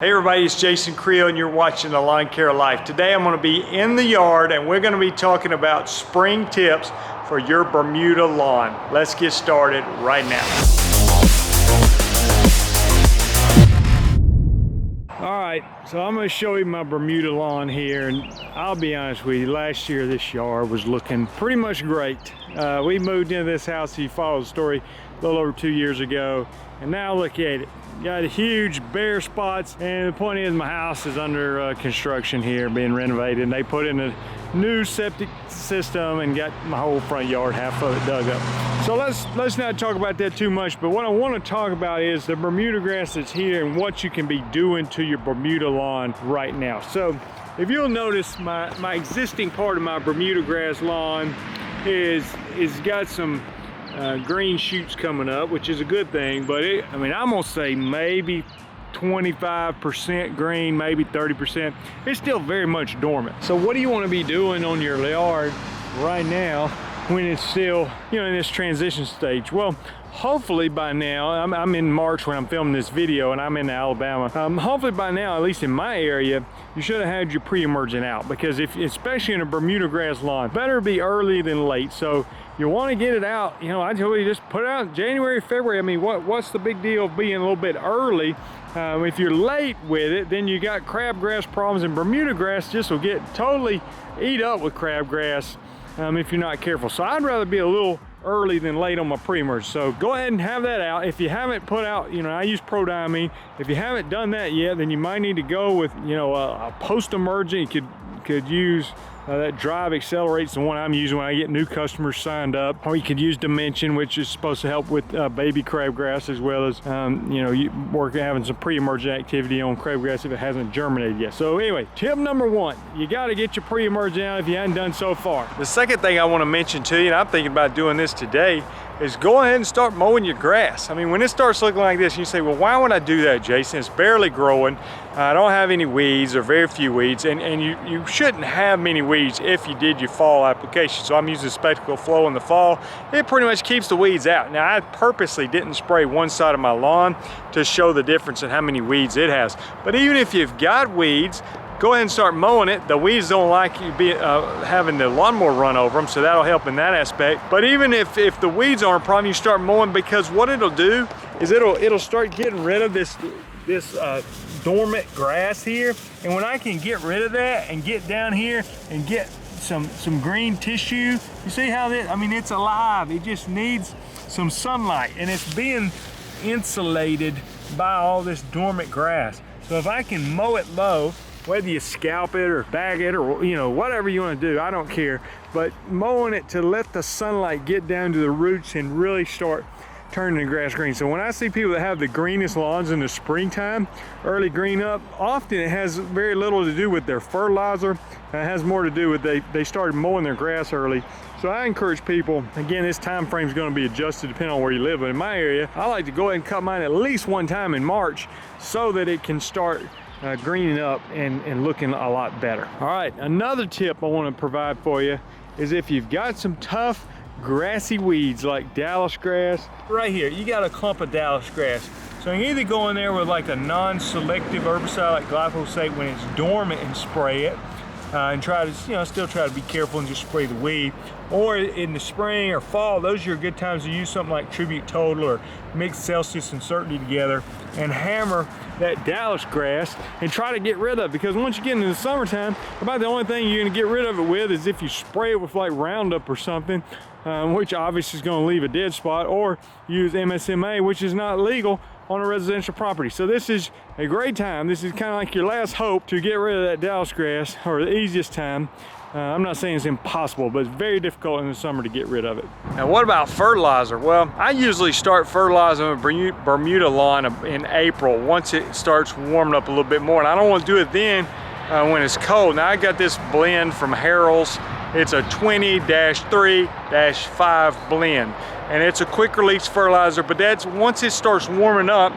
Hey everybody, it's Jason Creel and you're watching The Lawn Care Life. Today I'm going to be in the yard and we're going to be talking about spring tips for your Bermuda lawn. Let's get started right now. Alright, so I'm going to show you my Bermuda lawn here, and I'll be honest with you, last year this yard was looking pretty much great. We moved into this house, if you follow the story, a little over 2 years ago, and now look at it. Got huge bare spots, and the point is my house is under construction here, being renovated, and they put in a new septic system and got my whole front yard, half of it dug up. So let's not talk about that too much, but what I want to talk about is the Bermuda grass that's here and what you can be doing to your Bermuda lawn right now. So if you'll notice, my existing part of my Bermuda grass lawn is got some green shoots coming up, which is a good thing, but I'm gonna say maybe 25% green, maybe 30%. It's still very much dormant. So what do you want to be doing on your yard right now when it's still, in this transition stage? Well, hopefully by now, I'm in March when I'm filming this video, and I'm in Alabama. Hopefully by now, at least in my area, you should have had your pre-emergent out, because especially in a Bermuda grass lawn, better be early than late. So you want to get it out, I told you, just put it out in January, February. I mean, what's the big deal of being a little bit early? If you're late with it, then you got crabgrass problems, and Bermuda grass just will get totally eat up with crabgrass if you're not careful. So I'd rather be a little early than late on my pre-emerge. So go ahead and have that out. If you haven't put out, I use prodiamine. If you haven't done that yet, then you might need to go with, a post-emergent. You could use that Drive Accelerates, the one I'm using when I get new customers signed up. Or you could use Dimension, which is supposed to help with baby crabgrass, as well as you having some pre-emergent activity on crabgrass if it hasn't germinated yet. So anyway, tip number one, you got to get your pre-emergent out if you haven't done so far. The second thing I want to mention to you, and I'm thinking about doing this today, is go ahead and start mowing your grass. I mean, when it starts looking like this, you say, well, why would I do that, Jason? It's barely growing. I don't have any weeds, or very few weeds, and you shouldn't have many weeds if you did your fall application. So I'm using Spectacle Flow in the fall. It pretty much keeps the weeds out. Now, I purposely didn't spray one side of my lawn to show the difference in how many weeds it has. But even if you've got weeds, go ahead and start mowing it. The weeds don't like you having the lawnmower run over them, so that'll help in that aspect. But even if the weeds aren't a problem, you start mowing, because what it'll do is it'll start getting rid of this dormant grass here. And when I can get rid of that and get down here and get some green tissue, you see how it's alive. It just needs some sunlight, and it's being insulated by all this dormant grass. So if I can mow it low, whether you scalp it or bag it or whatever you want to do, I don't care, but mowing it to let the sunlight get down to the roots and really start turning the grass green. So when I see people that have the greenest lawns in the springtime, early green up, often it has very little to do with their fertilizer. It has more to do with they started mowing their grass early. So I encourage people, again, this time frame is going to be adjusted depending on where you live, but in my area, I like to go ahead and cut mine at least one time in March so that it can start greening up and looking a lot better. All right, another tip I want to provide for you is if you've got some tough grassy weeds like Dallas grass, right here, you got a clump of Dallas grass. So you either go in there with like a non-selective herbicide like glyphosate when it's dormant and spray it, and try to, still try to be careful and just spray the weed. Or in the spring or fall, those are good times to use something like Tribute Total or mix Celsius and Certainty together and hammer that Dallas grass and try to get rid of it. Because once you get into the summertime, about the only thing you're gonna get rid of it with is if you spray it with like Roundup or something, which obviously is gonna leave a dead spot, or use MSMA, which is not legal on a residential property. So this is a great time. This is kind of like your last hope to get rid of that Dallas grass, or the easiest time. I'm not saying it's impossible, but it's very difficult in the summer to get rid of it. Now, what about fertilizer? Well, I usually start fertilizing a Bermuda lawn in April, once it starts warming up a little bit more. And I don't want to do it then when it's cold. Now, I got this blend from Harold's. It's a 20-3-5 blend. And it's a quick release fertilizer, but that's once it starts warming up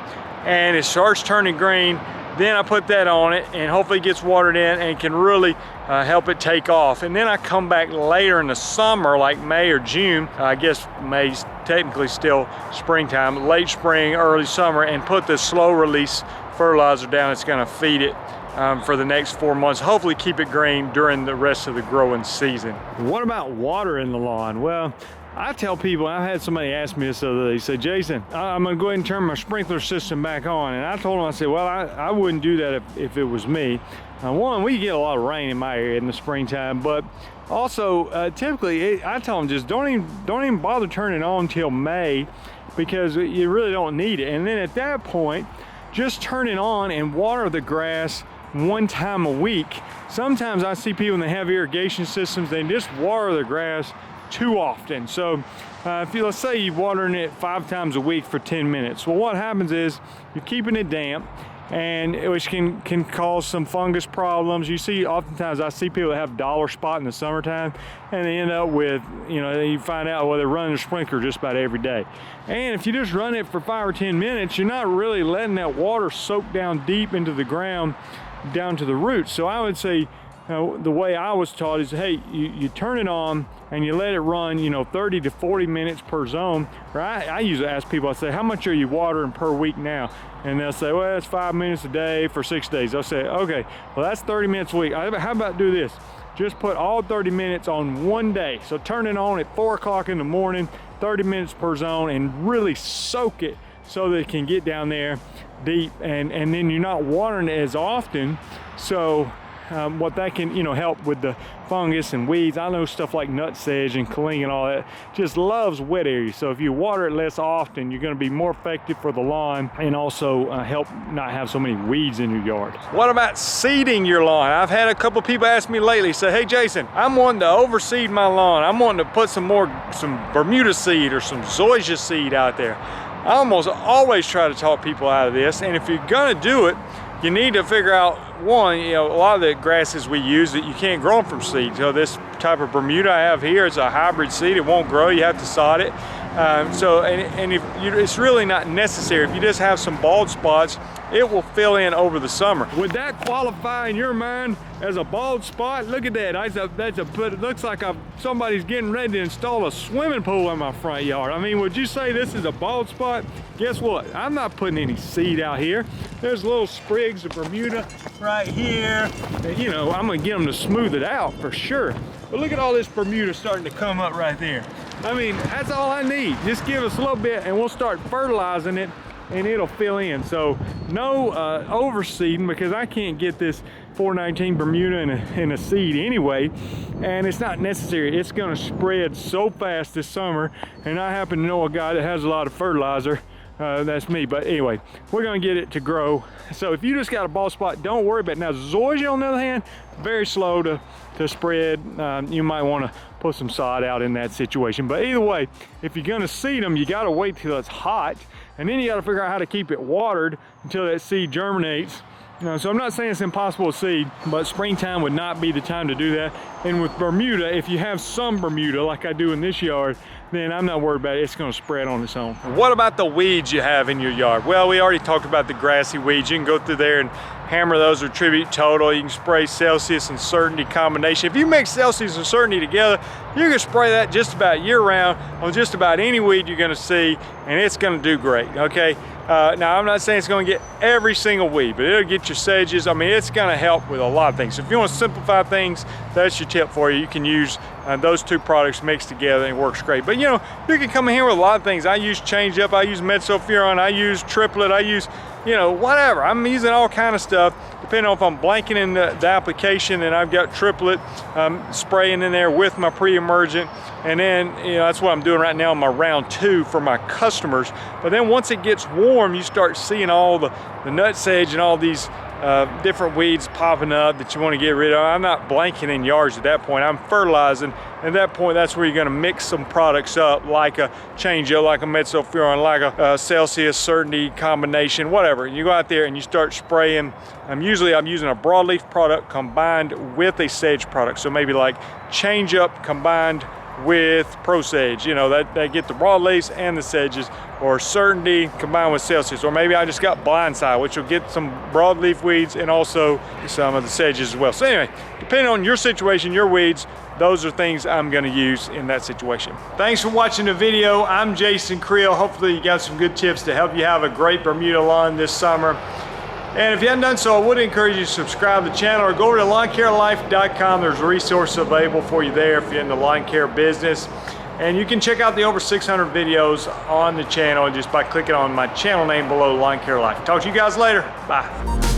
and it starts turning green, then I put that on it, and hopefully it gets watered in and can really help it take off. And then I come back later in the summer, like May or June, I guess May's technically still springtime, late spring, early summer, and put the slow release fertilizer down. It's gonna feed it for the next 4 months, hopefully keep it green during the rest of the growing season. What about watering the lawn? Well, I tell people, I've had somebody ask me this the other day, say, Jason, I'm gonna go ahead and turn my sprinkler system back on. And I told them, I said, well, I wouldn't do that if it was me. One, we get a lot of rain in my area in the springtime, but also typically, I tell them just don't even bother turning it on until May, because you really don't need it. And then at that point, just turn it on and water the grass 1 time a week. Sometimes I see people, when they have irrigation systems, they just water the grass too often. So if you, let's say you're watering it 5 times a week for 10 minutes. Well, what happens is you're keeping it damp, and which can cause some fungus problems. You see, oftentimes I see people that have dollar spot in the summertime, and they end up with, you find out, well, they're running a sprinkler just about every day. And if you just run it for 5 or 10 minutes, you're not really letting that water soak down deep into the ground, down to the roots. So I would say, the way I was taught is, hey, you turn it on and you let it run, 30 to 40 minutes per zone. Or I usually ask people, I say, how much are you watering per week now? And they'll say, well, it's 5 minutes a day for 6 days. I'll say, okay, well, that's 30 minutes a week. How about do this? Just put all 30 minutes on one day. So turn it on at 4 o'clock in the morning, 30 minutes per zone, and really soak it so that it can get down there deep. And then you're not watering it as often. So what that can help with the fungus and weeds. I know stuff like nutsedge and cling and all that just loves wet areas. So if you water it less often, you're going to be more effective for the lawn, and also help not have so many weeds in your yard. What about seeding your lawn? I've had a couple people ask me lately, say, hey Jason, I'm wanting to overseed my lawn. I'm wanting to put some Bermuda seed or some zoysia seed out there. I almost always try to talk people out of this, and if you're going to do it, you need to figure out, one, a lot of the grasses we use, that you can't grow them from seed. So this type of Bermuda I have here, it's a hybrid seed. It won't grow. You have to sod it. It's really not necessary. If you just have some bald spots, it will fill in over the summer. Would that qualify in your mind as a bald spot? Look at that. It looks like somebody's getting ready to install a swimming pool in my front yard. I mean, would you say this is a bald spot? Guess what? I'm not putting any seed out here. There's little sprigs of Bermuda right here. I'm gonna get them to smooth it out for sure. But look at all this Bermuda starting to come up right there. I mean, that's all I need. Just give us a little bit and we'll start fertilizing it, and it'll fill in. So no overseeding, because I can't get this 419 Bermuda in a seed anyway, and it's not necessary. It's going to spread so fast this summer, and I happen to know a guy that has a lot of fertilizer. That's me. But anyway, we're going to get it to grow. So if you just got a bald spot, don't worry about it. Now zoysia, on the other hand, very slow to spread. You might want to put some sod out in that situation. But either way, if you're going to seed them, you got to wait till it's hot, and then you got to figure out how to keep it watered until that seed germinates. So I'm not saying it's impossible to seed, but springtime would not be the time to do that. And with Bermuda, if you have some Bermuda like I do in this yard, then I'm not worried about it. It's going to spread on its own. What about the weeds you have in your yard? Well, we already talked about the grassy weeds. You can go through there and hammer those with Tribute Total. You can spray Celsius and Certainty combination. If you mix Celsius and Certainty together, you can spray that just about year round on just about any weed you're going to see, and it's going to do great, okay? Now, I'm not saying it's going to get every single weed, but it'll get your sedges. I mean, it's going to help with a lot of things. So if you want to simplify things, that's your tip for you. You can use those two products mixed together, and it works great. But you can come in here with a lot of things. I use Change Up, I use Metsulfuron, I use Triplet, I use, whatever. I'm using all kind of stuff, depending on if I'm blanking in the application, and I've got Triplet spraying in there with my pre-emergent. And then, that's what I'm doing right now in my round 2 for my customers. But then once it gets warm, you start seeing all the nutsedge and all these different weeds popping up that you want to get rid of. I'm not blanking in yards at that point. I'm fertilizing. At that point, that's where you're going to mix some products up, like a Change Up, like a Metsulfuron, like a Celsius Certainty combination, whatever. You go out there and you start spraying. Usually I'm using a broadleaf product combined with a sedge product. So maybe like Change Up combined with Pro Sedge, that get the broadleaves and the sedges, or Certainty combined with Celsius, or maybe I just got Blindside, which will get some broadleaf weeds and also some of the sedges as well. So anyway, depending on your situation, your weeds, those are things I'm going to use in that situation. Thanks for watching the video. I'm Jason Creel. Hopefully you got some good tips to help you have a great Bermuda lawn this summer. And if you haven't done so, I would encourage you to subscribe to the channel or go over to lawncarelife.com. There's resources available for you there if you're in the lawn care business. And you can check out the over 600 videos on the channel just by clicking on my channel name below, Lawn Care Life. Talk to you guys later. Bye.